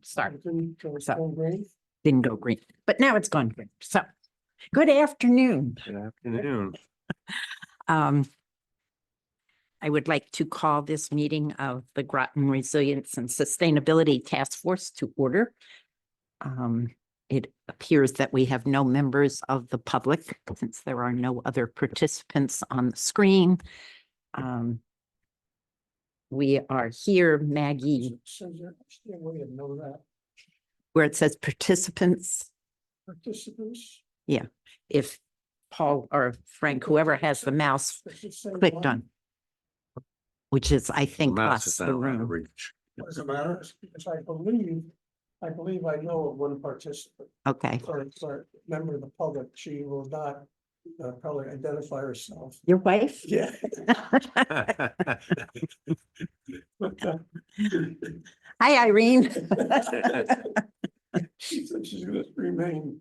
Sorry, Didn't go So- green. didn't go green, but now it's gone green. So, good afternoon. Good afternoon. Um, I would like to call this meeting of the Groton Resilience and Sustainability Task Force to order. It appears that we have no members of the public since there are no other participants on the screen. We are here, Maggie, So there actually a way to know that where it says participants. participants. If Paul or Frank, whoever has the mouse does it say clicked one? on, which is, I think, Mouse us, is the not out of room. reach. Doesn't matter, because I believe I know of one participant Okay, or member of the public. She will not probably identify herself. your wife? Yeah. Hi, Irene. She said she's gonna remain,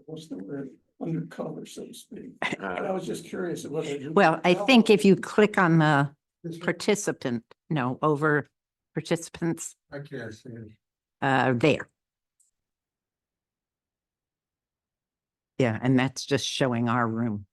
what's the word, undercover, so to speak. And I was just curious whether. Well, I think if you click on the This one? participant, no, over participants, I can't see it. there. Yeah, and that's just showing our room.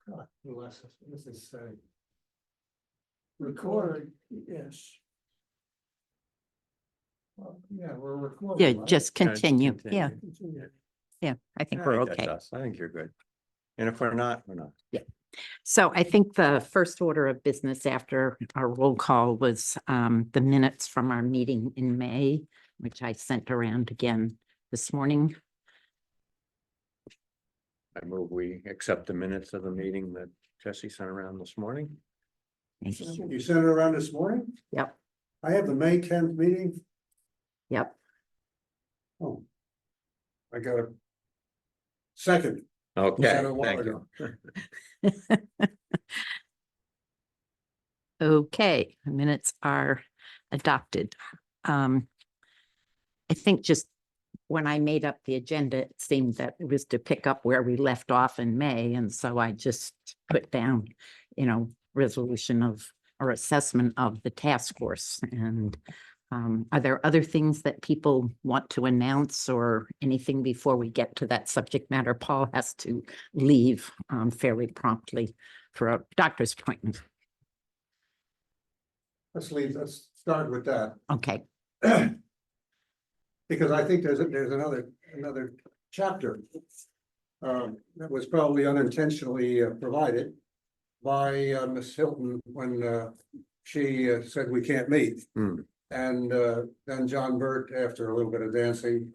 God bless us. What does this say? Record, yes. Well, yeah, we're recording. Yeah, right? just Yeah, just continue. Yeah, continue. Continue. yeah, I think Yeah, we're that's okay. us. I think you're good. And if we're not, we're not. So I think the first order of business after our roll call was the minutes from our meeting in May, which I sent around again this morning. I move we accept the minutes of the meeting that Jesse sent around this morning. Thank you. You sent it around this morning? Yep, I have the May 10th meeting. yep. Oh. I got a second. Okay, that a while thank you. Okay, the minutes are adopted. I think just when I made up the agenda, it seemed that it was to pick up where we left off in May, and so I just put down, resolution of or assessment of the task force. And are there other things that people want to announce or anything before we get to that subject matter? Paul has to leave fairly promptly for a doctor's appointment. Let's start with that. Okay, Because I think there's another chapter. That was probably unintentionally provided by Miss Hilton when she said we can't meet. Hmm. And then John Burt, after a little bit of dancing,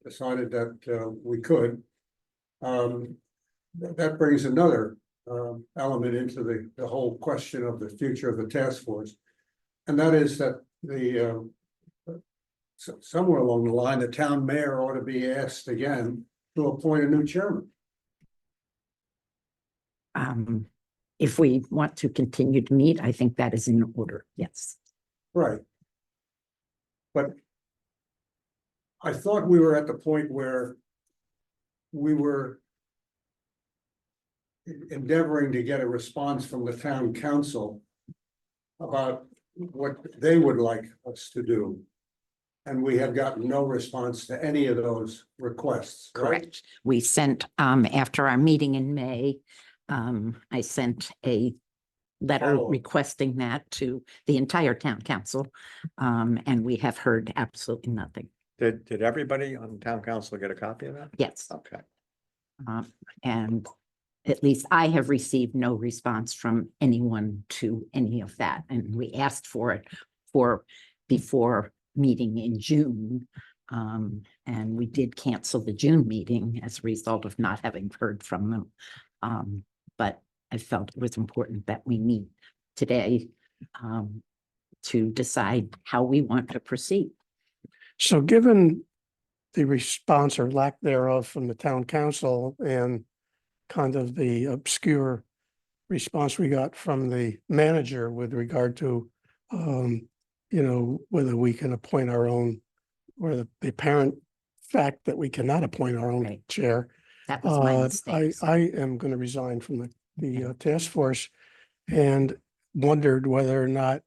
decided that we could. That brings another element into the whole question of the future of the task force. And that is that somewhere along the line, the town mayor ought to be asked again to appoint a new chairman. if we want to continue to meet, I think that is in order. Yes. Right. But I thought we were at the point where we were endeavoring to get a response from the town council about what they would like us to do. And we have gotten no response to any of those requests, right? Correct. We sent, after our meeting in May, I sent a letter Oh. requesting that to the entire town council. And we have heard absolutely nothing. Did everybody on town council get a copy of that? Yes. Okay. And at least I have received no response from anyone to any of that. And we asked for it before meeting in June. And we did cancel the June meeting as a result of not having heard from them. But I felt it was important that we meet today to decide how we want to proceed. So given the response or lack thereof from the town council and kind of the obscure response we got from the manager with regard to, whether we can appoint our own, or the apparent fact that we cannot appoint our own Right. chair. That was my I mistake. am going to resign from the task force, and wondered whether or not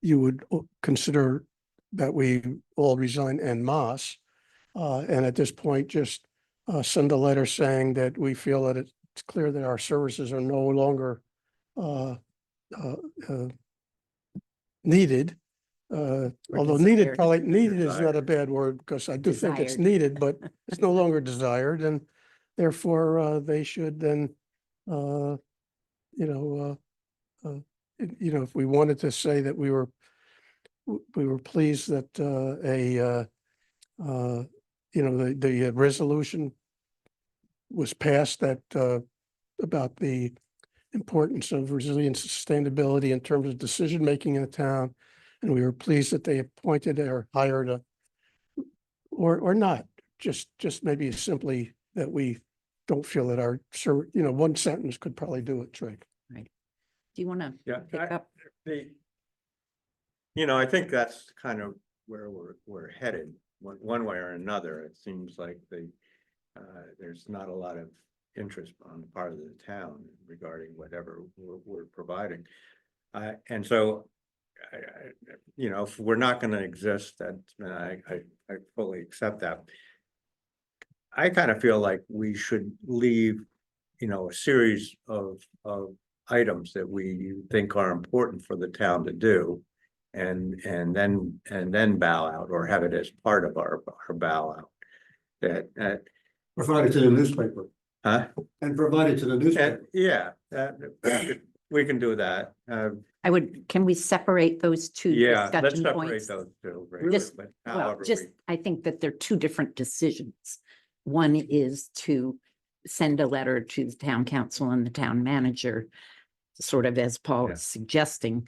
you would consider that we all resign en masse. And at this point, just send a letter saying that we feel that it's clear that our services are no longer uh, needed. Although needed, desired. needed is not a bad word, because I do think it's Desired. needed, but it's no longer desired, and therefore they should then, if we wanted to say that we were pleased that the resolution was passed that about the importance of resilience and sustainability in terms of decision-making in the town. And we were pleased that they appointed or hired or not, just maybe simply that we don't feel that one sentence could probably do it, Trey. Do you want to Yeah, pick up? I think that's kind of where we're headed, one way or another. It seems like there's not a lot of interest on the part of the town regarding whatever we're providing. And so, if we're not going to exist, that I fully accept that. I kind of feel like we should leave, a series of items that we think are important for the town to do, and then bow out, or have it as part of our bow out. That Provided to the newspaper. huh? And provided to the newspaper. Yeah, we can do that. Can we separate those two Yeah, let's discussion separate points? those two. Rachel, Just- but Well, however just, I think that they're two different decisions. One is to send a letter to the town council and the town manager, sort of as Paul Yeah. is suggesting,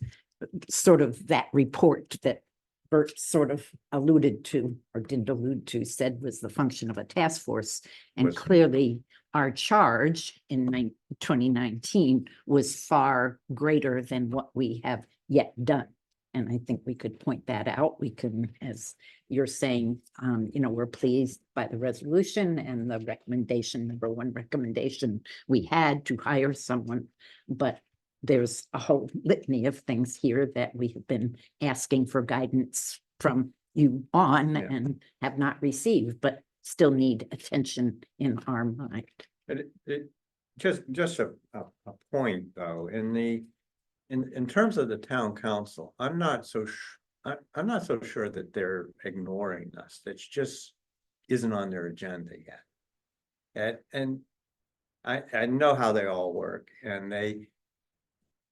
sort of that report that Bert sort of alluded to, or didn't allude to, said was the function of a task force. And Was- clearly our charge in 2019 was far greater than what we have yet done. And I think we could point that out. We can, as you're saying, we're pleased by the resolution and the recommendation, number one recommendation we had to hire someone. But there's a whole litany of things here that we have been asking for guidance from you on Yeah. and have not received, but still need attention in our mind. it just a point though, in terms of the town council, I'm not so sure that they're ignoring us. It's just isn't on their agenda yet. And I know how they all work, and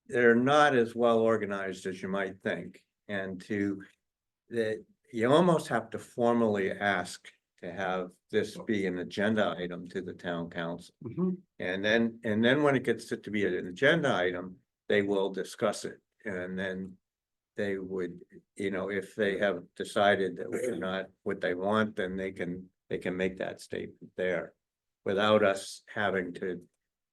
they're not as well organized as you might think. And that you almost have to formally ask to have this be an agenda item to the town council. Mhm. And then when it gets to be an agenda item, they will discuss it. And then they would, if they have decided that we're not what they want, then they can make that statement there without us having to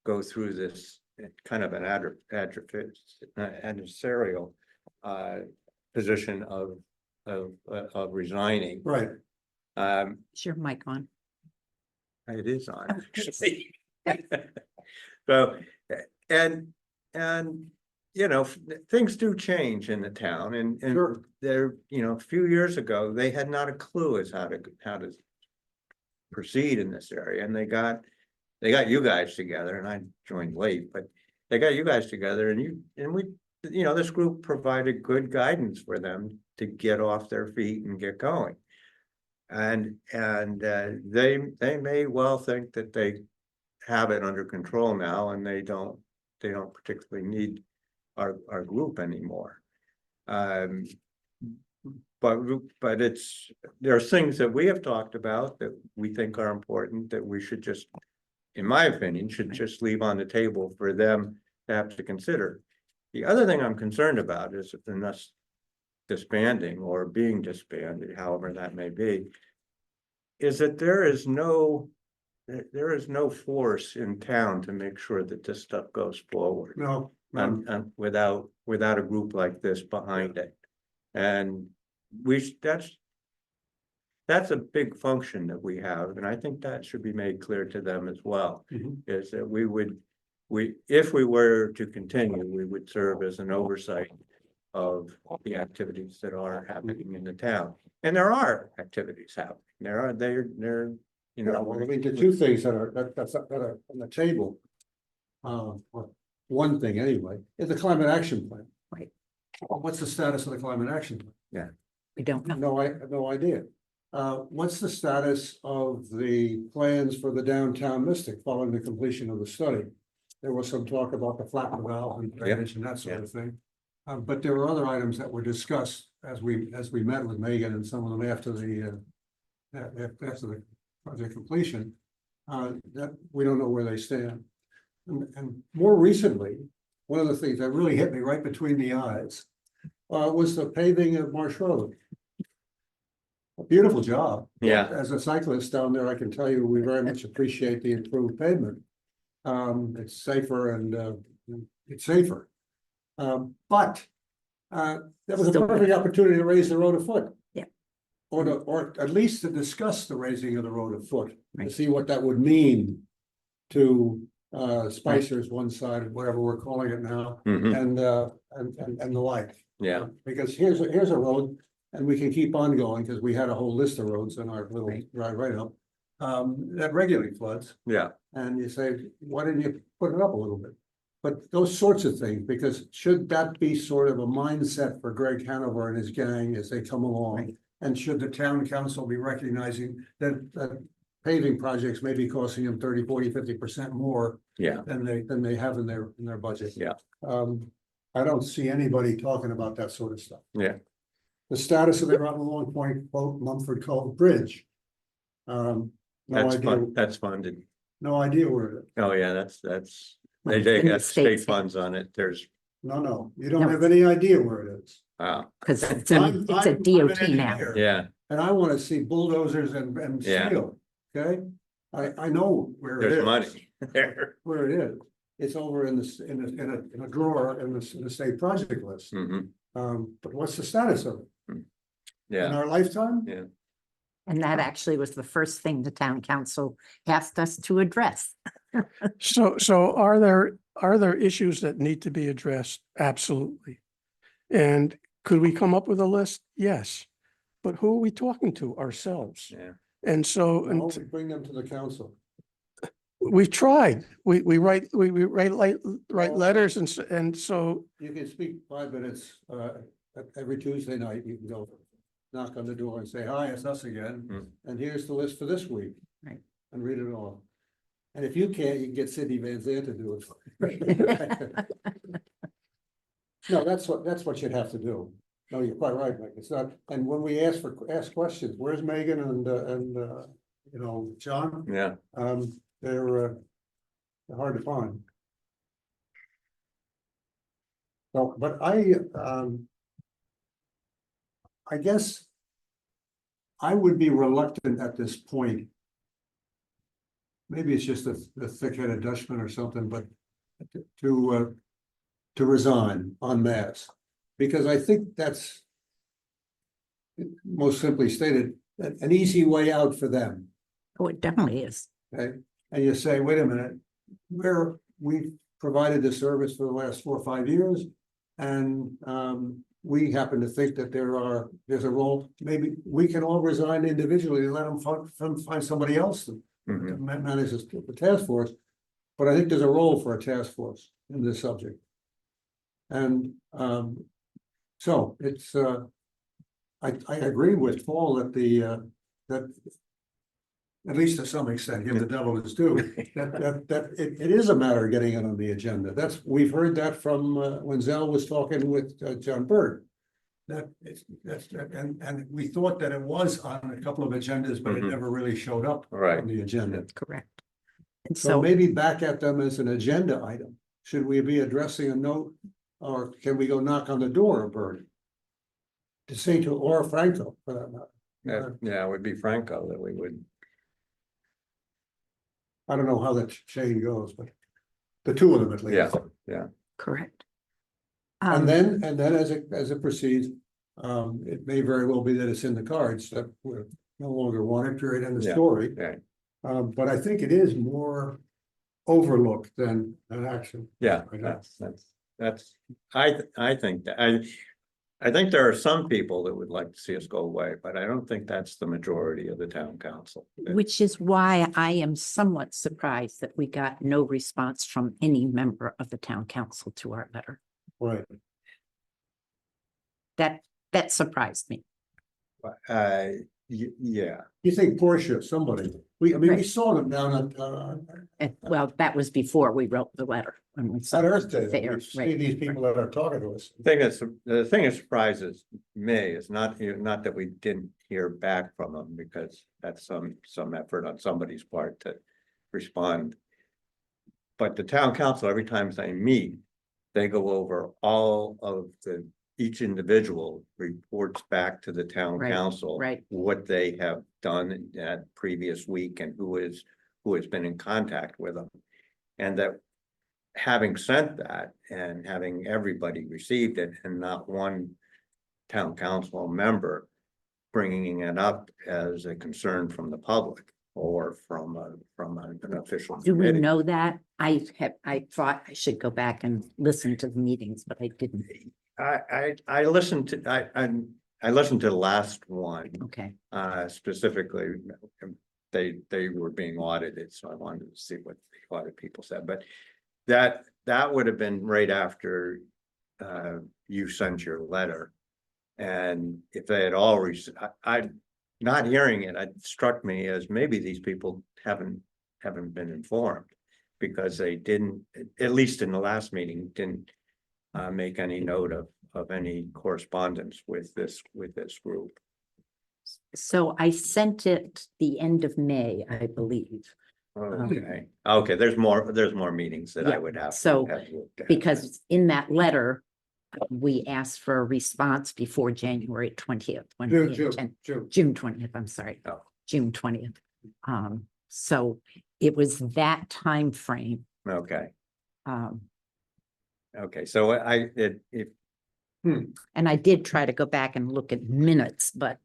go through this kind of an adversarial position of resigning. Right. Is your mic on? It is on, Oh, actually. So, and things do change in the town, and Sure. there, a few years ago, they had not a clue as how to proceed in this area, and they got you guys together, and I joined late, but they got you guys together, and we, this group provided good guidance for them to get off their feet and get going. And they may well think that they have it under control now, and they don't particularly need our group anymore. But there's things that we have talked about that we think are important that we should just, in my opinion, should just leave on the table for them to have to consider. The other thing I'm concerned about is if they're not disbanding or being disbanded, however that may be, is that there is no there is no force in town to make sure that this stuff goes forward. No, Without a group like this behind it. And that's a big function that we have, and I think that should be made clear to them as well. Mhm. Is that if we were to continue, we would serve as an oversight of the activities that are happening in the town. And there are activities happening. They're, Yeah, well, I mean, the two things that are on the table. Or one thing anyway, is the climate action plan. Right. What's the status of the climate action plan? We don't know. No, I have no idea. What's the status of the plans for the downtown Mystic following the completion of the study? There was some talk about the flatten valve and drainage and that sort of thing. But there were other items that were discussed as we met with Megan and some of them after the project completion. That we don't know where they stand. And more recently, one of the things that really hit me right between the eyes was the paving of Marsh Road. A beautiful job. Yeah. As a cyclist down there, I can tell you, we very much appreciate the improved pavement. It's safer and it's safer. But that was a Still perfect opportunity to raise the road a foot. Yeah. Or at least to discuss the raising of the road a foot, to Right. see what that would mean to Spicer's one side, whatever we're calling it now, Mhm. and the like. Yeah, Because here's a road, and we can keep on going, because we had a whole list of roads in our little Right. right up. That regularly floods, yeah, and you say, why didn't you put it up a little bit? But those sorts of things, because should that be sort of a mindset for Greg Hanover and his gang as they come along? Right. And should the town council be recognizing that paving projects may be costing them 30, 40, 50% more yeah, than they have in their budget? Yeah. I don't see anybody talking about that sort of stuff. yeah. The status of the Rotten Long Point, quote, Mumford Cove Bridge. No idea, That's funded. no idea where it is. Oh, yeah, that's, Well, they it's in the got state states, yeah. funds on it. There's, No, you don't No. have any idea where it is. Because it's I'm a an DOT now. engineer, yeah, And I want to see bulldozers and Yeah. steel, okay? I know where it is. there's money there. Where it is. It's over in a drawer in the state project list. Mhm. But what's the status of it? In Yeah, our lifetime? yeah, And that actually was the first thing the town council asked us to address. So are there issues that need to be addressed? Absolutely. And could we come up with a list? Yes. But who are we talking to? Ourselves. yeah. And so, No, we bring them to the council. we've tried, we write letters and so, You can speak 5 minutes, every Tuesday night, you can go knock on the door and say, hi, it's us again. Mm. And here's the list for this week. Right. And read it all. And if you can't, you can get Sidney Van Zandt to do it. No, that's what you'd have to do. No, you're quite right, Mike. It's not, and when we ask questions, where's Megan and John? Yeah, They're hard to find. So, but I guess I would be reluctant at this point. Maybe it's just the thick-headed Dutchman or something, but to resign en masse. Because I think that's most simply stated, an easy way out for them. Oh, it definitely is. Okay, and you say, wait a minute, we've provided this service for the last 4 or 5 years. And we happen to think that there's a role, maybe we can all resign individually and let them find somebody else to Mhm. manage the task force. But I think there's a role for a task force in this subject. And so it's I agree with Paul that that at least to some extent, give the devil his due, that it is a matter of getting it on the agenda. We've heard that from when Zell was talking with John Bird. And we thought that it was on a couple of agendas, but it Mhm. never really showed up Right. on the agenda. Correct. And So so, maybe back at them as an agenda item. Should we be addressing a note, or can we go knock on the door of Bird? To say to, or Franco, for that matter. Yeah, it would be Franco that we would. I don't know how that chain goes, but the two of them at least. Yeah. Correct. And then as it proceeds, it may very well be that it's in the cards that we're no longer wanted, period, end of Yeah, story. right. But I think it is more overlooked than an action. Yeah, I know. I think that, I think there are some people that would like to see us go away, but I don't think that's the majority of the town council. Which is why I am somewhat surprised that we got no response from any member of the town council to our letter. Right. That surprised me. Yeah, You think Portia, somebody, I mean, we Right. saw them down Well, that was before we wrote the letter. When we saw at Earth Day. Fair, We see right, these people that are talking to us. the thing that surprises me is not that we didn't hear back from them, because that's some effort on somebody's part to respond. But the town council, every time they meet, they go over all of each individual reports back to the town Right, council. right. What they have done in that previous week and who has been in contact with them. And that having sent that and having everybody received it and not one town council member bringing it up as a concern from the public or from an official Do we committee. know that? I thought I should go back and listen to the meetings, but I didn't. I listened to, I listened to the last one, Okay, specifically. They were being audited, so I wanted to see what the audit people said, but that would have been right after you sent your letter. And if they had all I not hearing it, it struck me as maybe these people haven't been informed, because they didn't, at least in the last meeting, didn't make any note of any correspondence with this group. so I sent it the end of May, I believe, Okay, there's more meetings that I Yeah, would have. so, have looked at. because in that letter, we asked for a response before January 20th. when we intend- June 20th, I'm sorry. Oh. June 20th. So it was that time frame. Okay, Um, okay, so and I did try to go back and look at minutes, but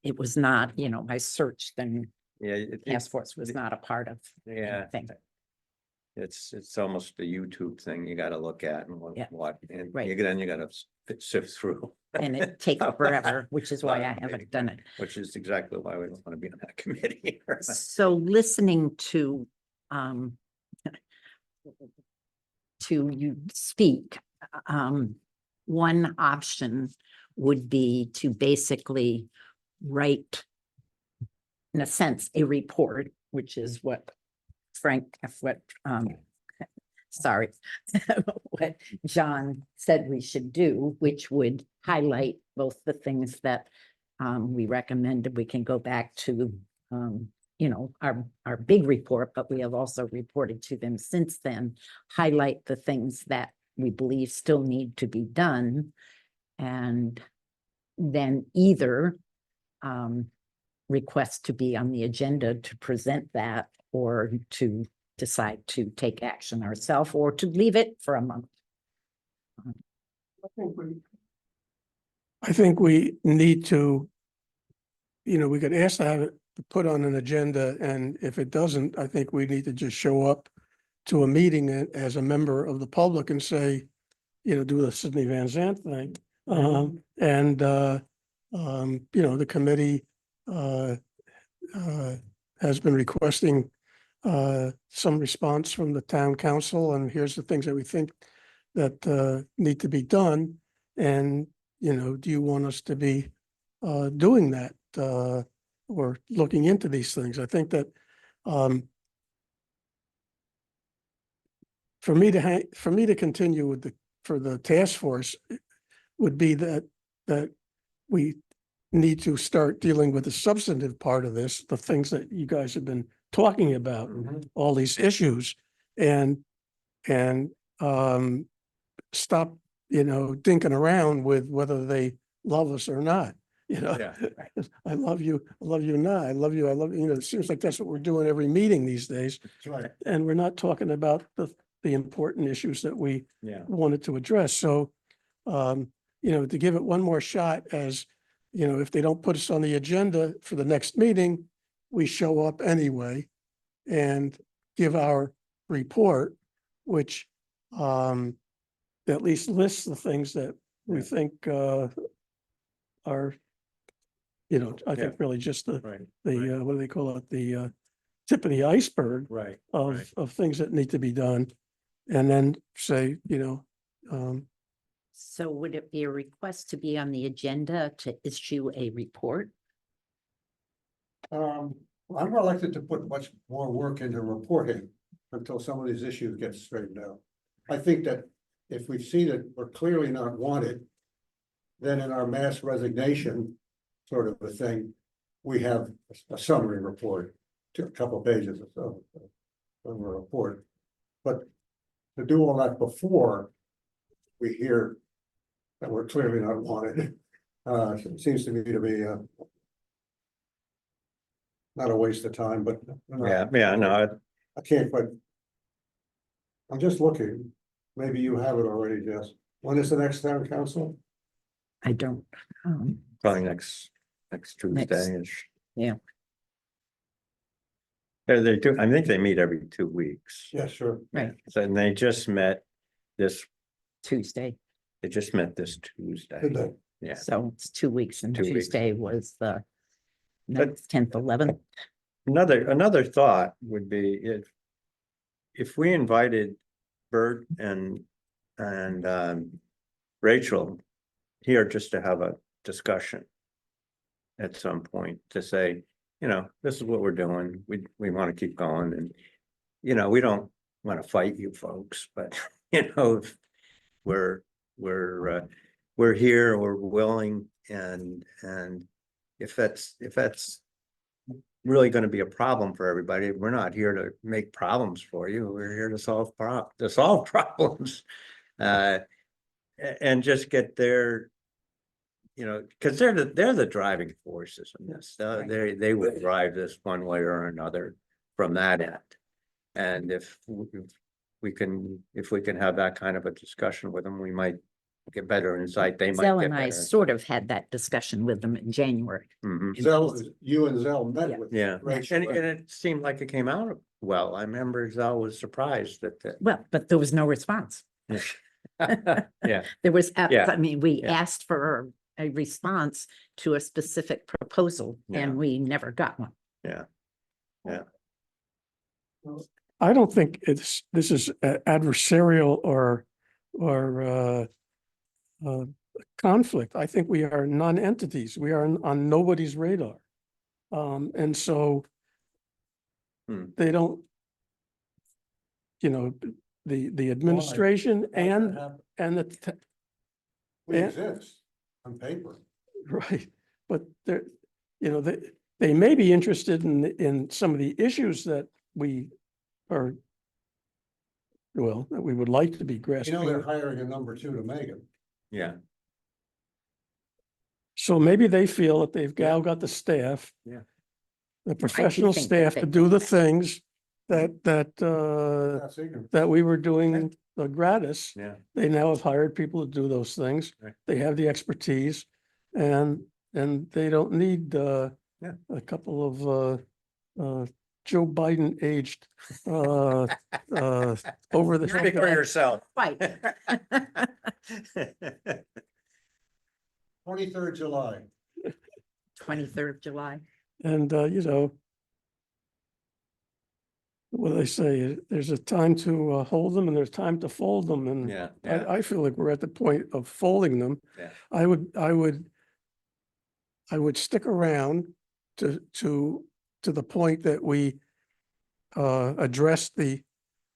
it was not, I searched and yeah, task force was not a part of yeah. anything. It's almost a YouTube thing you gotta look at and Yeah. and Right. then you gotta sift through. And it takes forever, which is why I haven't done it. Which is exactly why we don't want to be on that committee. So listening to you speak, one option would be to basically write, in a sense, a report, which is what sorry, what John said we should do, which would highlight both the things that we recommended. We can go back to our big report, but we have also reported to them since then, highlight the things that we believe still need to be done, and then either request to be on the agenda to present that, or to decide to take action ourselves, or to leave it for a month. I think we need to, we could ask to have it put on an agenda, and if it doesn't, I think we need to just show up to a meeting as a member of the public and say, do the Sidney Van Zandt thing. The committee has been requesting some response from the town council, and here's the things that we think that need to be done. And, do you want us to be doing that or looking into these things? I think that for me to continue for the task force would be that we need to start dealing with the substantive part of this, the things that you guys have been talking about, all these issues, and stop, dinking around with whether they love us or not. you know? Yeah. I love you, not, I love you, you know, it seems like that's what we're doing every meeting these days. That's right. And we're not talking about the important issues that we Yeah. wanted to address. So, you know, to give it one more shot as, you know, if they don't put us on the agenda for the next meeting, we show up anyway and give our report, which, at least lists the things that we Yeah. think, are, you know, I think really just the, Right. Right. what do they call it? The, tip of the iceberg Right. of, Right. of things that need to be done. And then say, you know, So would it be a request to be on the agenda to issue a report? I'm reluctant to put much more work into reporting until some of these issues get straightened out. I think that if we see that we're clearly not wanted, then in our mass resignation sort of a thing, we have a summary report, to a couple of pages of a report. But to do all that before we hear that we're clearly not wanted, seems to me to be not a waste of time, but. Yeah, no, I can't, but. I'm just looking, maybe you have it already, Jess. When is the next town council? I don't. probably next Next. Tuesday-ish. Yeah. They do, I think they meet every 2 weeks. Yeah, sure. Right, So, and they just met this Tuesday. Tuesday. Did they? Yeah. So it's 2 weeks and 2 weeks. Tuesday was the 9th, 10th, 11th. Another thought would be if we invited Bert and Rachel here just to have a discussion at some point to say, you know, this is what we're doing. We want to keep going, and you know, we don't want to fight you folks, but you know, if we're here, we're willing, and if that's really going to be a problem for everybody, we're not here to make problems for you. We're here to solve problems, and just get their, you know, because they're the driving forces in this. They will drive this one way or another from that end. And if we can have that kind of a discussion with them, we might get better insight. They might Zell get and I better. sort of had that discussion with them in January. Mhm. Zell, you and Zell met Yeah. with. Yeah, Rachel, and it seemed like it came out well. I remember Zell was surprised that. Well, but there was no response. Yeah, There was, Yeah. I mean, we Yeah. asked for a response to a specific proposal Yeah. and we never got one. I don't think this is adversarial or conflict. I think we are non-entities. We are on nobody's radar. And so they don't, you know, the administration and the, We and- exist on paper. right, but they're, you know, they may be interested in some of the issues that we are, well, that we would like to be You grasping. know, they're hiring a number 2 to Megan. yeah, So maybe they feel that they've now got the staff. Yeah. The professional think that staff they to do can. the things that That's ignorant. that we were doing gratis. yeah. They now have hired people to do those things. Right. They have the expertise and they don't need Yeah. a couple of Joe Biden aged over the. Speak for yourself. Right. 23rd July. 23rd of July. And you know, what do they say? There's a time to hold them and there's time to fold them. And Yeah, yeah, I feel like we're at the point of folding them. Yeah. I would stick around to the point that we address the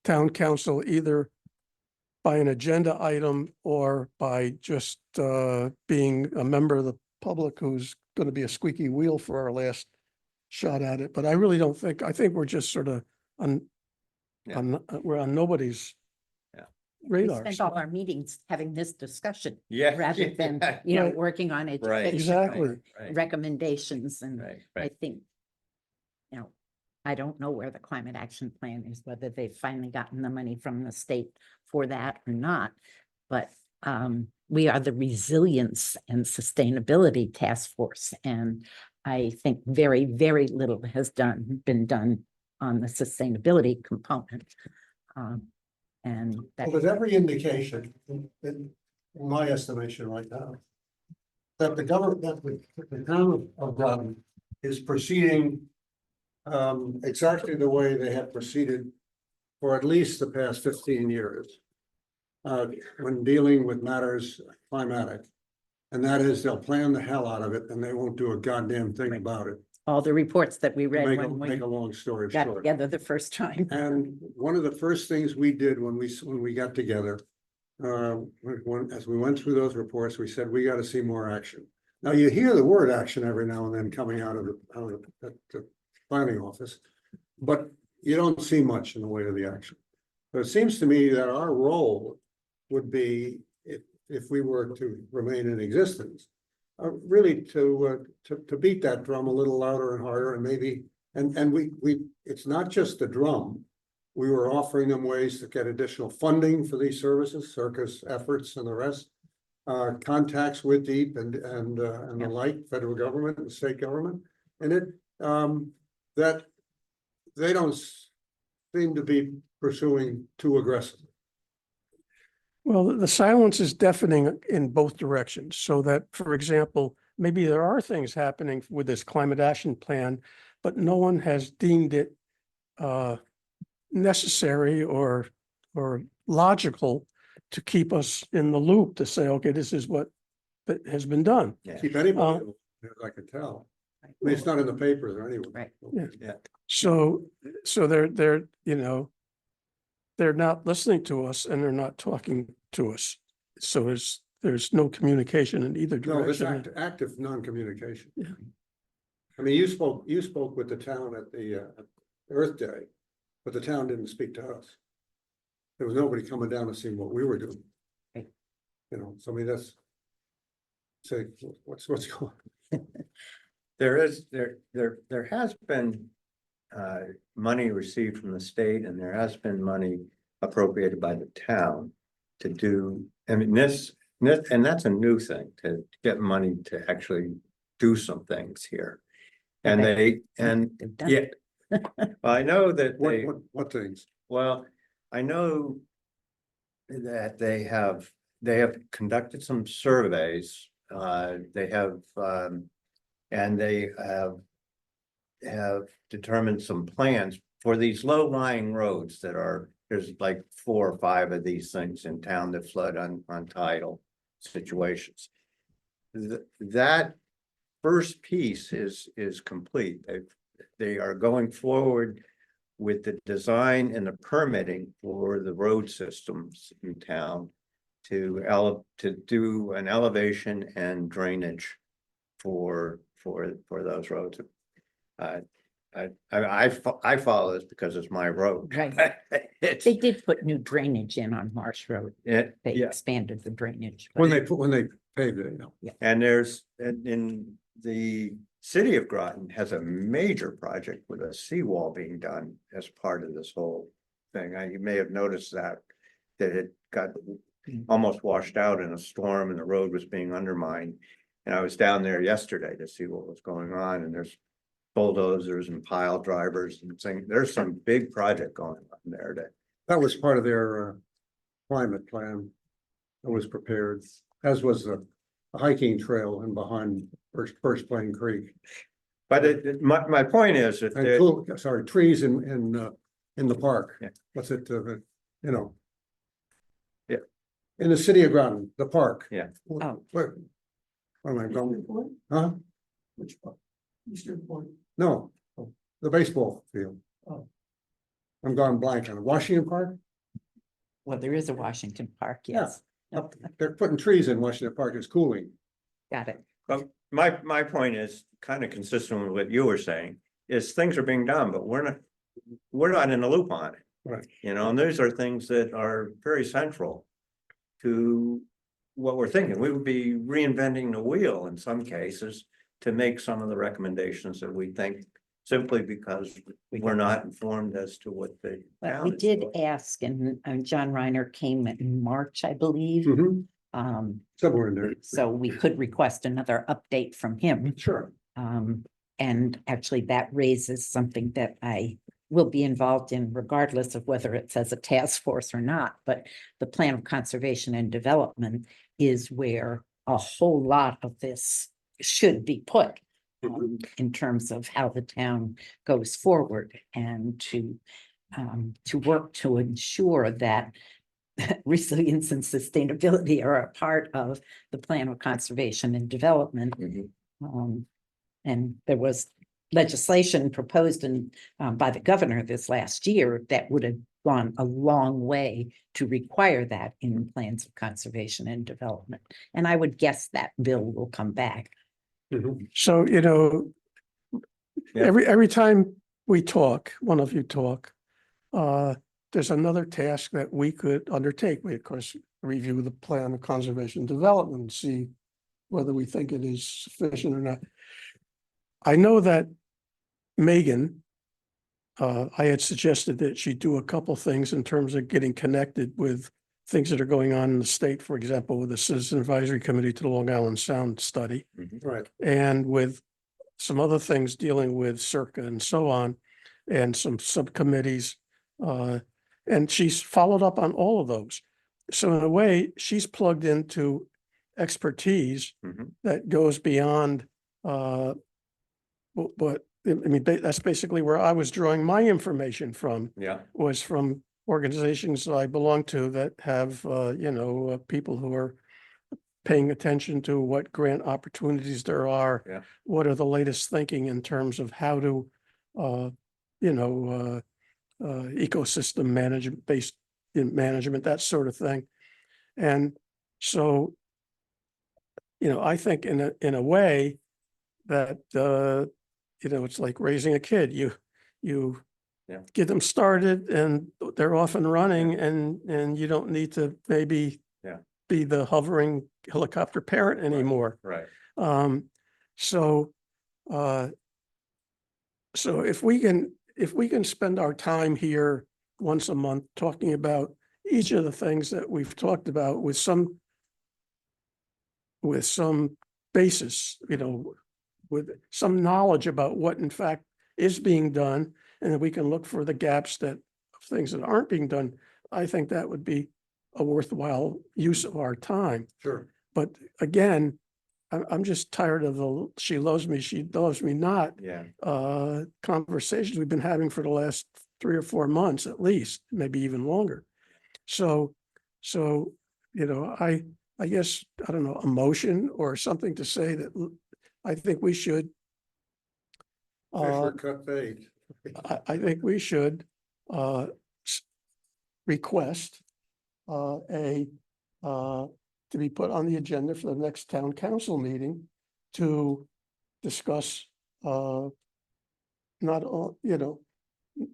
town council either by an agenda item or by just being a member of the public who's going to be a squeaky wheel for our last shot at it. But I really don't think, I think we're just sort of we're on nobody's Yeah. We radar. spent all our meetings having this discussion Yeah. rather than, Right. working on Right. education Exactly. Right, recommendations. And right, I right. think, I don't know where the climate action plan is, whether they've finally gotten the money from the state for that or not. But we are the Resilience and Sustainability Task Force. And I think very, very little has been done on the sustainability component. And that, Well, there's every indication, in my estimation right now, that the government, that the town of Groton is proceeding exactly the way they have proceeded for at least the past 15 years. When dealing with matters climatic. And that is, they'll plan the hell out of it and they won't do a goddamn thing about it. all the reports that we read Make a, when we make a long story got short. together the first time. And one of the first things we did when we got together, as we went through those reports, we said, we gotta see more action. Now, you hear the word action every now and then coming out of the planning office, but you don't see much in the way of the action. But it seems to me that our role would be, if we were to remain in existence, really to beat that drum a little louder and harder, and maybe, and we, it's not just the drum. We were offering them ways to get additional funding for these services, circus efforts and the rest. Contacts with DEEP and the like, federal government and state government, and that they don't seem to be pursuing too aggressively. Well, the silence is deafening in both directions, so that, for example, maybe there are things happening with this climate action plan, but no one has deemed it necessary or logical to keep us in the loop to say, okay, this is what that has been done. Yeah. Keep anybody, as I could tell. I mean, it's not in the papers or anywhere. Right. Yeah. So they're, they're not listening to us and they're not talking to us. So there's no communication in either No, it's direction. active non-communication. Yeah. I mean, you spoke with the town at the Earth Day, but the town didn't speak to us. There was nobody coming down to see what we were doing. Right. So I mean, that's, say, what's going on? There has been money received from the state, and there has been money appropriated by the town to do, I mean, and that's a new thing, to get money to actually do some things here. And Okay. and They've done yeah, I know that they, What things? well, I know that they have conducted some surveys, they have, and they have determined some plans for these low-lying roads that are, there's like 4 or 5 of these things in town that flood on tidal situations. That first piece is complete. They are going forward with the design and the permitting for the road systems in town to do an elevation and drainage for those roads. I follow this because it's my road. Right. It's, They did put new drainage in on Marsh Road. They yeah, expanded the drainage. When they paved it, and there's, in the city of Groton has a major project with a seawall being done as part of this whole thing. You may have noticed that it got almost washed out in a storm and the road was being undermined. And I was down there yesterday to see what was going on, and there's bulldozers and pile drivers and things. There's some big project going on there that was part of their climate plan that was prepared, as was the hiking trail in behind First Plain Creek. but my point is that And trees in the park. Yeah. What's it, Yeah. In the city of Groton, the park. Yeah. Oh. Where am I going? Huh? Which part? Eastern Point. No, the baseball field. Oh. I'm going blank on it. Washington Park? Well, there is a Washington Park, Yeah. yes. Up- They're putting trees in Washington Park. It's cooling. Got it. But my point is kind of consistent with what you were saying, is things are being done, but we're not in the loop on it. Right. You know, and those are things that are very central to what we're thinking. We would be reinventing the wheel in some cases to make some of the recommendations that we think simply because we're not informed as to what the But town we is did doing. ask, and John Reiner came in March, I believe. Mhm. Um, Somewhere in there. so we could request another update from him. Sure. And actually that raises something that I will be involved in regardless of whether it says a task force or not. But the plan of conservation and development is where a whole lot of this should be put in terms of how the town goes forward and to work to ensure that resilience and sustainability are a part of the plan of conservation and development. And there was legislation proposed by the governor this last year that would have gone a long way to require that in plans of conservation and development. And I would guess that bill will come back. Mhm. So, you know, Yeah. every time we talk, one of you talk, there's another task that we could undertake. We, of course, review the plan of conservation and development, and see whether we think it is sufficient or not. I know that Megan, I had suggested that she do a couple things in terms of getting connected with things that are going on in the state, for example, with the Citizen Advisory Committee to the Long Island Sound study, Right. and with some other things dealing with Circa and so on, and some subcommittees. And she's followed up on all of those. So in a way, she's plugged into expertise Mhm. that goes beyond, but I mean, that's basically where I was drawing my information from, Yeah, was from organizations that I belong to that have, people who are paying attention to what grant opportunities there are. Yeah. What are the latest thinking in terms of how to, ecosystem management, based in management, that sort of thing. And so, I think in a way that, it's like raising a kid. You Yeah. get them started and they're off and running, and you don't need to maybe Yeah. be the hovering helicopter parent anymore. right. So, so if we can spend our time here once a month talking about each of the things that we've talked about with some basis, with some knowledge about what in fact is being done, and then we can look for the gaps of things that aren't being done, I think that would be a worthwhile use of our time. Sure. But again, I'm just tired of the she loves me, she loves me not Yeah, conversations we've been having for the last 3 or 4 months at least, maybe even longer. So, I guess, I don't know, a motion or something to say that I think we should, Fisher cut bait. I think we should request to be put on the agenda for the next town council meeting to discuss not all,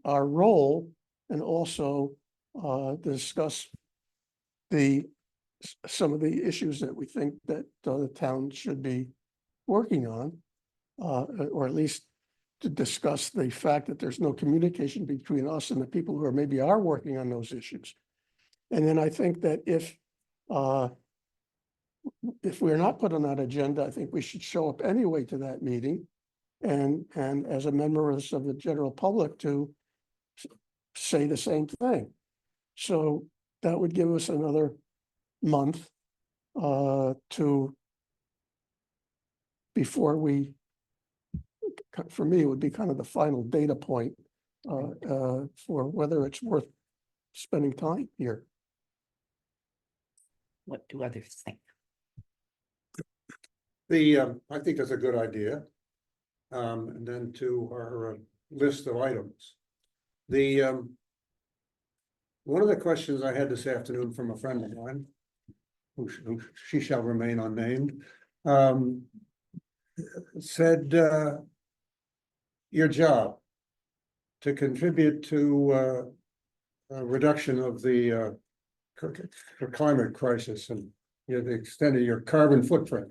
our role, and also discuss some of the issues that we think that the town should be working on, or at least to discuss the fact that there's no communication between us and the people who maybe are working on those issues. And then I think that if we're not put on that agenda, I think we should show up anyway to that meeting, and as a member of the general public to say the same thing. So that would give us another month before we, for me, it would be kind of the final data point for whether it's worth spending time here. What do others think? I think that's a good idea. And then to our list of items. One of the questions I had this afternoon from a friend of mine, who she shall remain unnamed, said, your job to contribute to reduction of the climate crisis and, you know, the extent of your carbon footprint.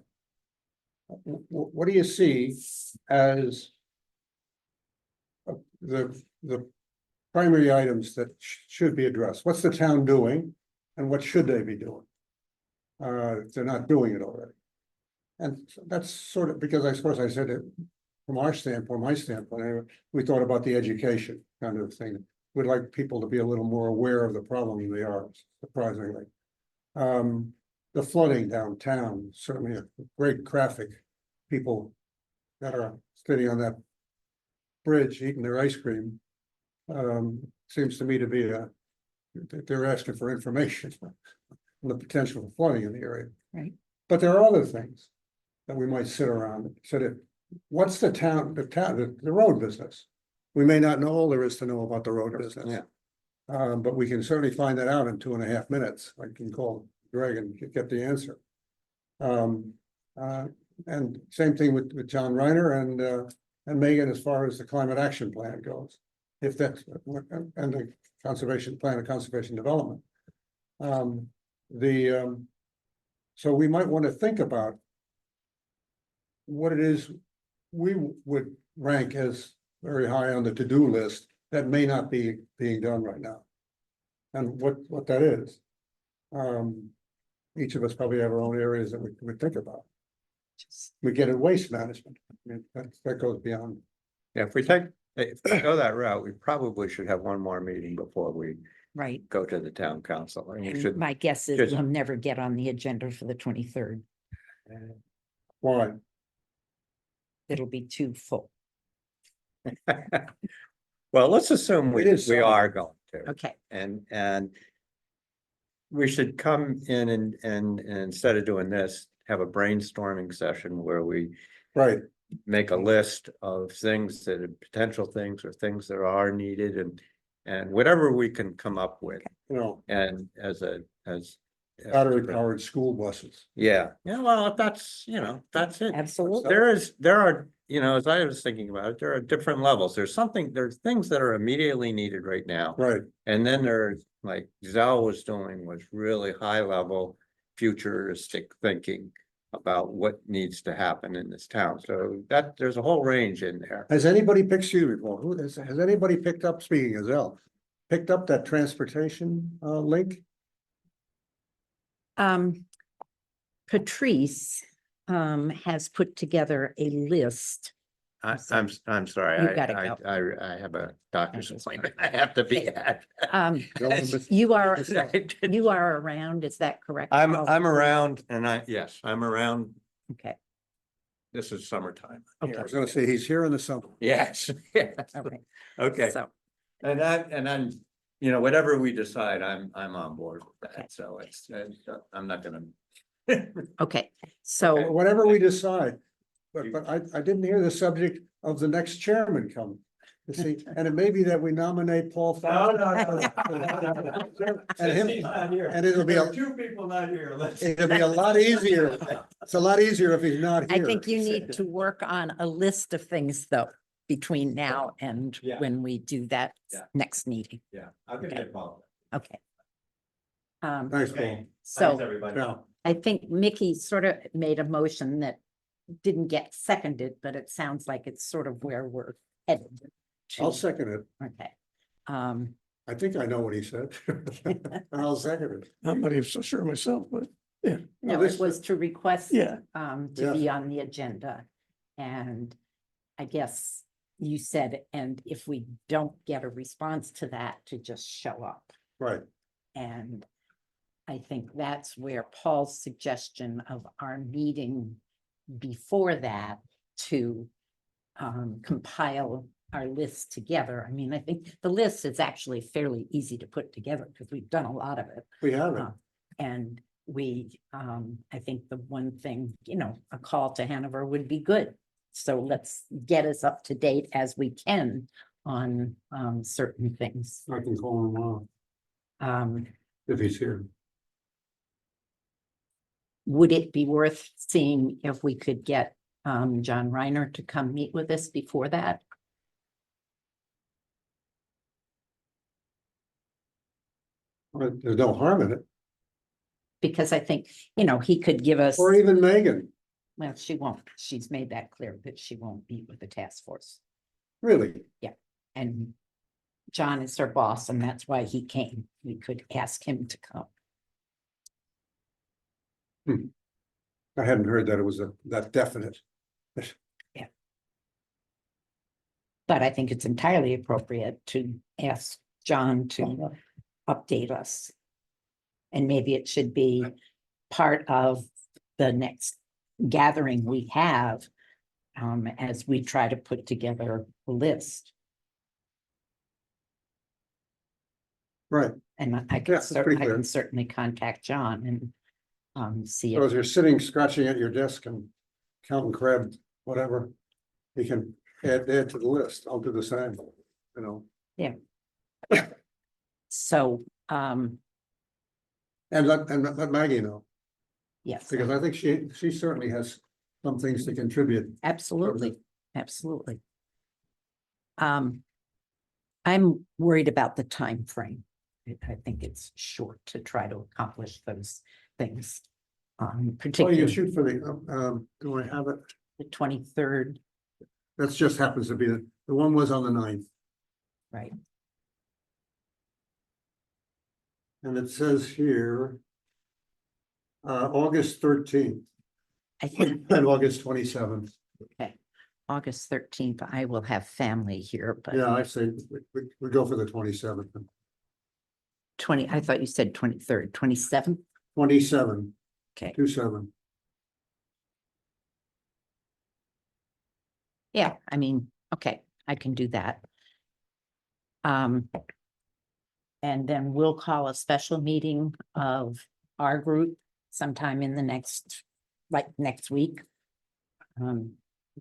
What do you see as the primary items that should be addressed? What's the town doing and what should they be doing? If they're not doing it already. And that's sort of, because I suppose I said it from our standpoint, my standpoint, anyway, we thought about the education kind of thing. We'd like people to be a little more aware of the problem they are, surprisingly. The flooding downtown, certainly a great graphic. People that are sitting on that bridge eating their ice cream. Seems to me to be they're asking for information on the potential for flooding in the area. Right. But there are other things that we might sit around and say, what's the road business? We may not know all there is to know about the road business. Yeah. But we can certainly find that out in 2.5 minutes. I can call Greg and get the answer. And same thing with John Reiner and Megan as far as the climate action plan goes. If that's, and the conservation plan of conservation development. So we might want to think about what it is we would rank as very high on the to-do list that may not be being done right now. And what that is. Each of us probably have our own areas that we think about. We get at waste management. I mean, that goes beyond. Yeah, if we go that route, we probably should have one more meeting before we Right. go to the town council. And we And should, my guess is just- we'll never get on the agenda for the 23rd. Why? It'll be too full. well, let's assume It is we Sunday. are going to. Okay, And we should come in and instead of doing this, have a brainstorming session where we Right, make a list of things that are potential things or things that are needed and whatever we can come up with. you know, And as battery powered school buses. Yeah, well, if that's, that's it. absolutely. There are, as I was thinking about it, there are different levels. There's things that are immediately needed right now. Right, And then there's like Zell was doing was really high level futuristic thinking about what needs to happen in this town. So there's a whole range in there. has anybody picked you before? Has anybody picked up, speaking of Zell, picked up that transportation link? Patrice has put together a list. I'm sorry, You gotta go. I have a doctor's appointment I have to be at. You are around, is that correct? I'm Paul? around and yes, I'm around. Okay, This is summertime. Okay. I was gonna say, he's here in the summer. Yes, yes. all right. Okay, So, and I'm, whatever we decide, I'm on board with Okay. that, so I'm not gonna. okay, so, Whatever we decide, but I didn't hear the subject of the next chairman come. You see, and it may be that we nominate Paul. Fowler. And him, and it'll be, Two people not here. it'll be a lot easier. It's a lot easier if he's not I here. think you need to work on a list of things though, between now and Yeah. when we do that Yeah. next meeting, Yeah, I'll give you a call. okay. Thanks, Paul. So everybody. Yeah. I think Mickey sort of made a motion that didn't get seconded, but it sounds like it's sort of where we're headed. to. I'll second it. Okay. I think I know what he said. I'll second it. I'm not even so sure myself, but No, this- it was to request. yeah. To Yes. be on the agenda. And I guess you said, and if we don't get a response to that, to just show up. Right, And I think that's where Paul's suggestion of our meeting before that to compile our list together. I mean, I think the list is actually fairly easy to put together because we've done a lot of it. we have it. And we, I think the one thing, a call to Hanover would be good. So let's get us up to date as we can on certain things. I can call him tomorrow if he's here. Would it be worth seeing if we could get John Reiner to come meet with us before that? There's no harm in it, because I think, you know, he could give us, or even Megan, well, she won't, she's made that clear that she won't meet with the task force. really. And John is her boss, and that's why he came. We could ask him to come. I hadn't heard that it was that definite. But I think it's entirely appropriate to ask John to update us. And maybe it should be part of the next gathering we have, as we try to put together a list. Right, And I Yeah, can that's pretty I clear. can certainly contact John and see so if, as you're sitting scratching at your desk and counting crab, whatever, you can add to the list, I'll do the same, you know. so, And let Maggie know, yes, because I think she certainly has some things to contribute. absolutely, absolutely. I'm worried about the time frame. I think it's short to try to accomplish those things. Oh, you Particularly shoot for the, do I have it? the 23rd, That's just happens to be the one was on the 9th, right? and it says here. August 13th I think, and August 27th. okay, August 13th, I will have family here, but Yeah, I say we go for the 27th. 20, I thought you said 23rd, 27th, 27, okay. 27. Yeah, I mean, okay, I can do that. And then we'll call a special meeting of our group sometime in the next, like next week.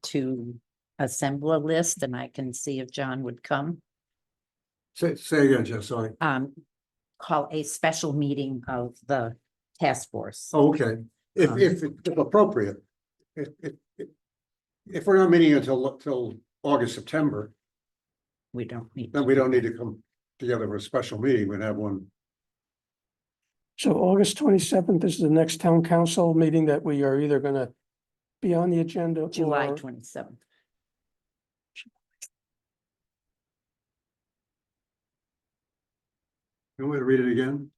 To assemble a list, and I can see if John would come. Say again, Jeff, sorry. Call a special meeting of the task force. Oh, okay, if appropriate. If we're not meeting until August, September, We don't need. then to we do don't need that. to come together for a special meeting, we'd have one. So August 27th is the next town council meeting that we are either gonna be on the agenda July or 27th. You want me to read it again?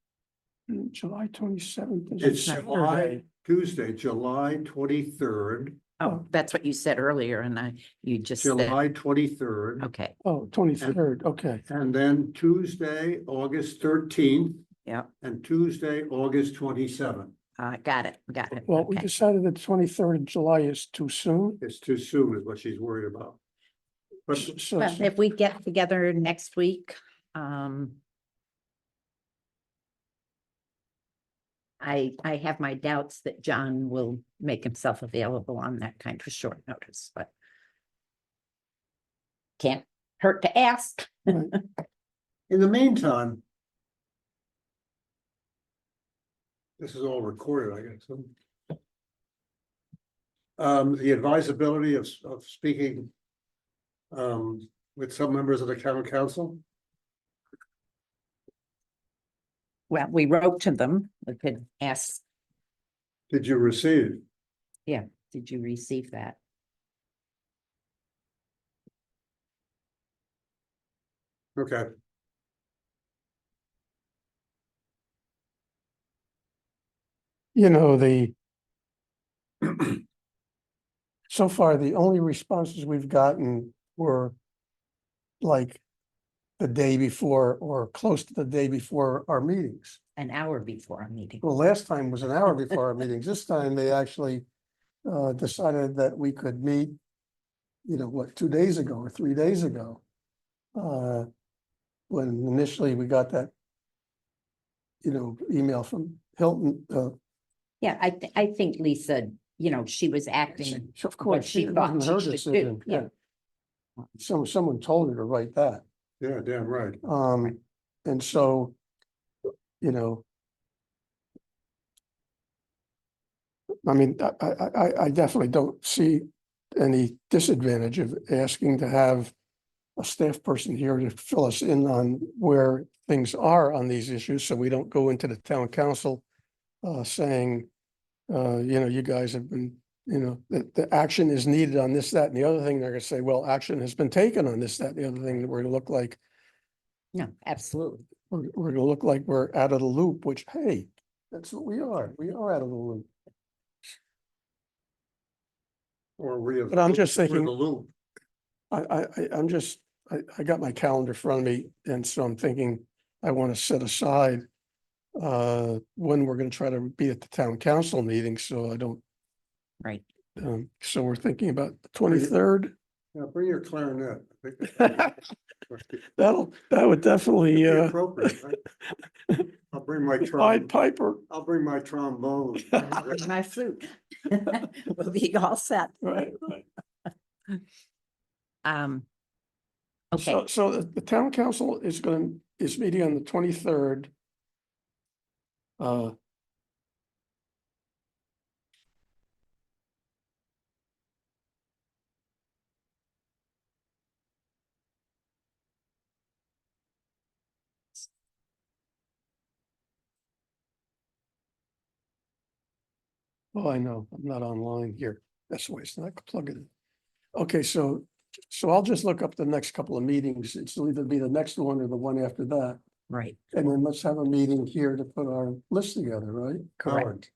July 27th. is It's a July, Saturday. Tuesday, July 23rd, Oh, that's what you said earlier, and you just said, July 23rd. okay, Oh, 23rd, okay. And then Tuesday, August 13th, yeah, and Tuesday, August 27th. got it, Well, we okay. decided that 23rd of July is too soon. It's too soon is what she's worried about. But So, Well, if we get together next week, I have my doubts that John will make himself available on that kind of short notice, but can't hurt to ask. right. in the meantime, this is all recorded, I guess. The advisability of speaking with some members of the town council. Well, we wrote to them, we could ask, Did you receive? did you receive that? Okay, You know, so far, the only responses we've gotten were like the day before or close to the day before our meetings. An hour before our meeting. Well, last time was an hour before our meetings. This time they actually decided that we could meet, you know, what, 2 days ago or 3 days ago. When initially we got that, you know, email from Hilton, Yeah, I think Lisa, you know, she was acting of what course, she it thought wasn't her she should do, decision, yeah. Someone told her to write that. yeah, damn right. And so, you know. I mean, I definitely don't see any disadvantage of asking to have a staff person here to fill us in on where things are on these issues, so we don't go into the town council saying, you guys have been, that the action is needed on this, that, and the other thing. They're gonna say, well, action has been taken on this, that, and the other thing, that we're gonna look like, No, absolutely. we're gonna look like we're out of the loop, which, hey, that's what we are. We are out of the loop. Or we have. But I'm just we're thinking- the loop. I got my calendar in front of me, and so I'm thinking I want to set aside when we're going to try to be at the town council meeting, so I don't, Right. so we're thinking about the 23rd. Yeah, bring your clarinet. I think That would definitely, be appropriate, right? I'll bring my Pied Piper, I'll bring my trombone. My flute. We'll be all set. right? Okay, So the town council is meeting on the 23rd. Oh, I know, I'm not online here. That's why it's not plugging in. Okay, so I'll just look up the next couple of meetings. It'll either be the next one or the one after that. right, And then let's have a meeting here to put our list together, right? correct.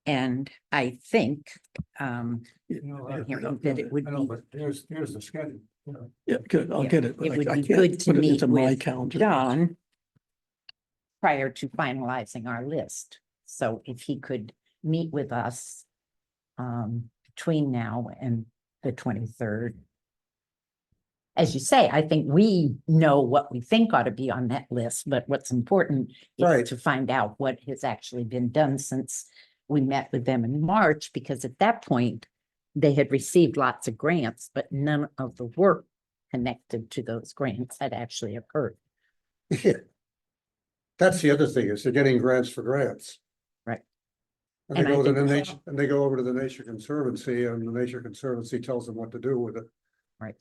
And I think, hearing that it would be- But here's the schedule. Yeah, good, I'll Yeah, get it. but it would I be can't good to put it meet into my with calendar. John prior to finalizing our list. So if he could meet with us between now and the 23rd. As you say, I think we know what we think ought to be on that list, but what's important Right. is to find out what has actually been done since we met with them in March, because at that point, they had received lots of grants, but none of the work connected to those grants had actually occurred. Yeah. That's the other thing, is they're getting grants for grants. Right. And they And I go to the think- nature, and they go over to the Nature Conservancy, and the Nature Conservancy tells them what to do with it. Right.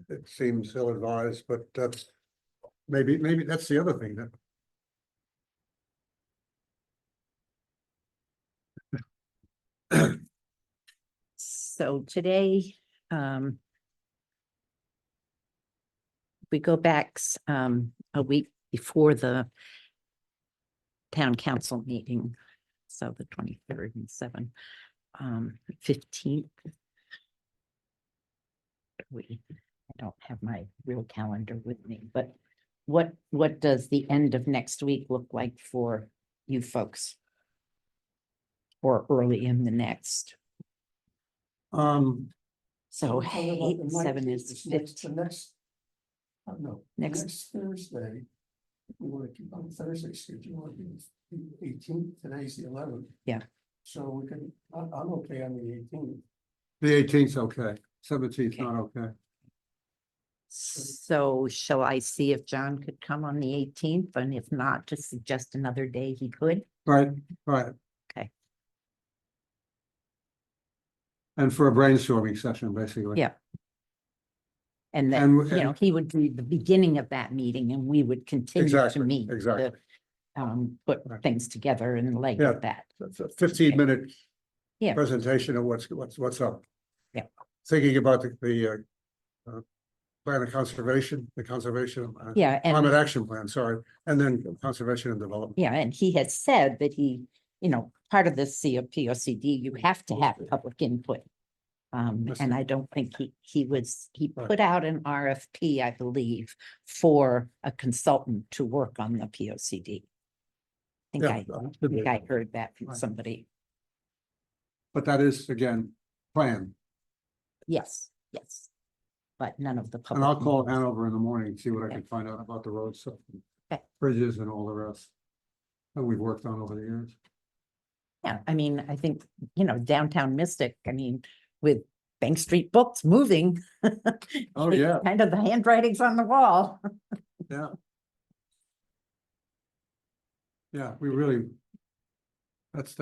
It seems ill-advised, but that's, maybe that's the other thing that. So today, we go back a week before the town council meeting, so the 23rd and 15th. I don't have my real calendar with me, but what does the end of next week look like for you folks? Or early in the next? So We're talking about 8 the and 7 19th, is it's next- 15. the next. No, Next- next Thursday. We want to keep on Thursday schedule, the 18th, today's the 11th. Yeah. So we can, I'm okay on the 18th. The 18th, okay, 17th, Okay. not okay. So shall I see if John could come on the 18th, and if not, to suggest another day he could? Right, right. Okay. And for a brainstorming session, basically. Yeah. And And- then, he would be the beginning of that meeting, and we would continue to Exactly, meet. exactly. To put Right. things together in light Yeah. of that. It's a 15-minute Yeah. presentation of what's up. Yeah. Thinking about the plan of conservation, Yeah, climate and, action plan, sorry, and then conservation and development. yeah, and he has said that he, part of this COPD, you have to have public input. And I don't think he Right. put out an RFP, I believe, for a consultant to work on the POCD. I Yeah, think I heard that from Right. somebody. but that is, again, plan. Yes, yes. But none of the public. And I'll call meetings. Hanover in the morning, see what I Yeah. can find out about the road stuff. Okay. Bridges and all the rest. That we've worked on over the years. Yeah, I mean, I think, downtown Mystic, with Bank Street Books moving. Oh, yeah. Kind of the handwriting's on the wall. Yeah. Yeah, we really. That's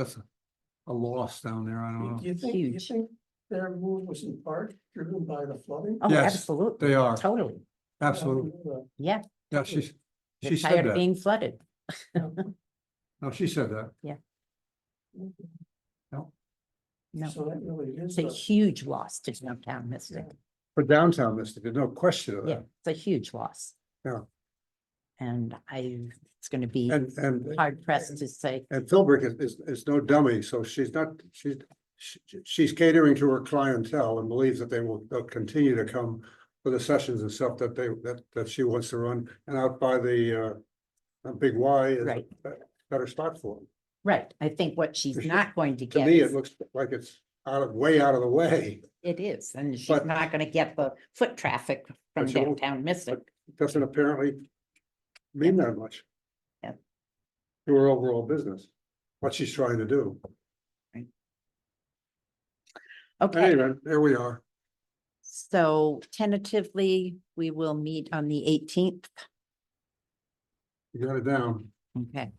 a loss down there, I don't know. Do you Huge. think their move was in part driven by the flooding? Oh, Yes, absolutely. they are. Totally. Absolutely. Yeah. Yeah, totally. she They're said tired of that. being flooded. No, she said that. No, So that really it's is. a huge loss to downtown Mystic. For downtown Mystic, there's no question of Yeah, that. it's a huge loss. Yeah. And it's gonna be And hard pressed to say, And Philbrick is no dummy, so she's catering to her clientele and believes that they'll continue to come for the sessions and stuff that she wants to run. And out by the Big Y is Right. a better spot for them. right, I think what she's not going to To get me, it is, looks like it's way out of the way. it is, and she's but- not gonna get the foot traffic from But she won't- downtown Mystic. It doesn't apparently mean that much. Yeah. To her overall business, what she's trying to do. Okay, Anyway, there we are. so tentatively, we will meet on the 18th. You got it down. Okay.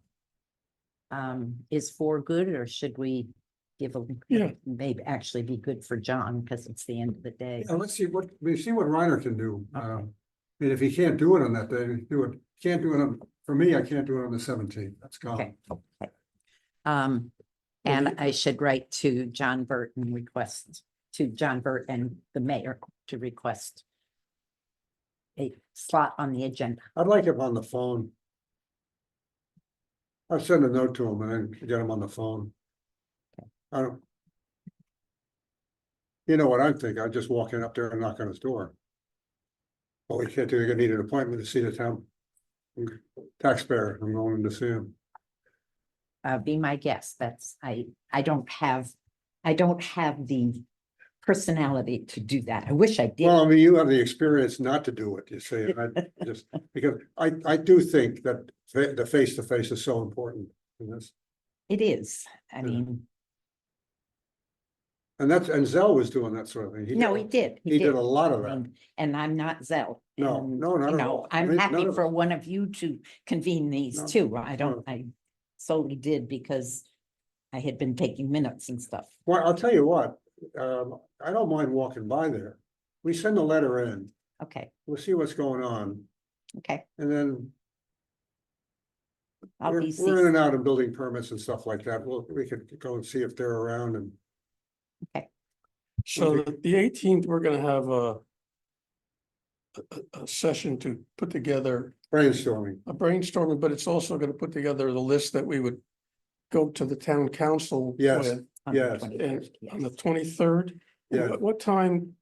Is 4 good, or should we give a? Yeah. Maybe actually be good for John, because it's the end of the day. Yeah, let's see what Reiner can do. Okay. I mean, if he can't do it on that day, do it. Can't do it on, for me, I can't do it on the 17th. That's Okay, gone. okay. Well, And the- I should write to John Burt and the mayor to request a slot on the agenda. I'd like him on the phone. I'll send a note to him and then get him on the phone. I don't. You know what I'm thinking? I'm just walking up there and knock on his door. Well, we can't do, you're gonna need an appointment to see the town taxpayer. I'm going to see him. Be my guest. I don't have the personality to do that. I wish I did. Well, I mean, you have the experience not to do it, you see, and I just, because I do think that the face-to-face is so important in this. It is. I Yeah. mean, And Zell was doing that sort of thing. no, he did. He did a lot of I that. mean, and I'm not Zell. No, and, no, not you at know, all. I I'm mean, happy none of for us. one of you to convene these No, too. no. I solely did because I had been taking minutes and stuff. Well, I'll tell you what, I don't mind walking by there. We send a letter in, Okay, we'll see what's going on, okay. and then I'll we're be in CC. and out of building permits and stuff like that. We could go and see if they're around and. So the 18th, we're gonna have a session to put together Brainstorming. a brainstorming, but it's also gonna put together the list that we would go to the town council Yes. with on the yes. 21st, on the yes. 23rd. Yeah. What time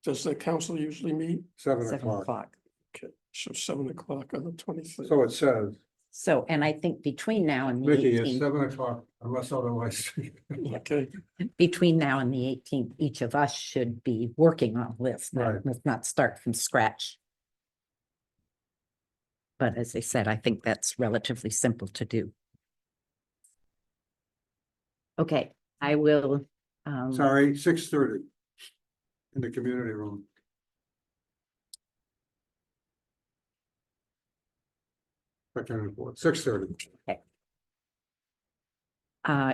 does the council usually meet? 7 7 o'clock, o'clock. Okay, so 7 o'clock on the 23rd. so it says, So, and I think between now and the Mickey, it's 18th, 7 o'clock unless otherwise. Okay, between now and the 18th, each of us should be working on a list. Right. Let's not start from scratch. But as I said, I think that's relatively simple to do. Okay, I will. Sorry, 6:30 in the community room. Second report, 6:30.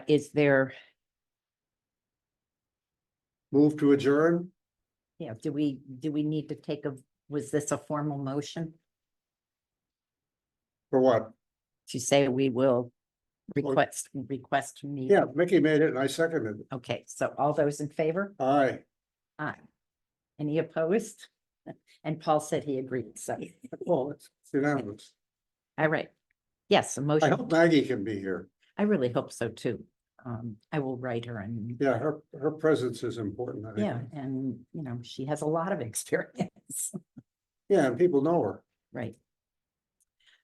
Is there, Move to adjourn. yeah, do we need to take was this a formal motion For what? to say we will request me? Yeah, Mickey made it and I seconded it. Okay, so all those in favor? Aye. Aye. Any opposed? And Paul said he agreed, so, Well, it's unanimous. all right. Yes, a I motion. hope Maggie can be here. I really hope so too. I will write her and, Yeah, her presence is important. I think. yeah, and you know, she has a lot of experience, Yeah, and people know her. right?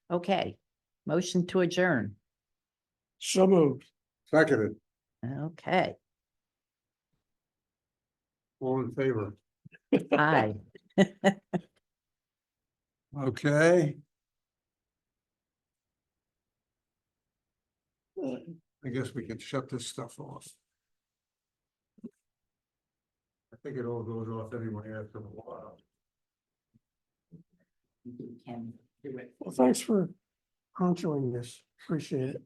Okay, motion to adjourn. so moved. Seconded, Okay, all in favor. aye. Okay. I guess we can shut this stuff off. I think it all goes off anyway after a while. You can do it. Well, thanks for answering this. Appreciate it.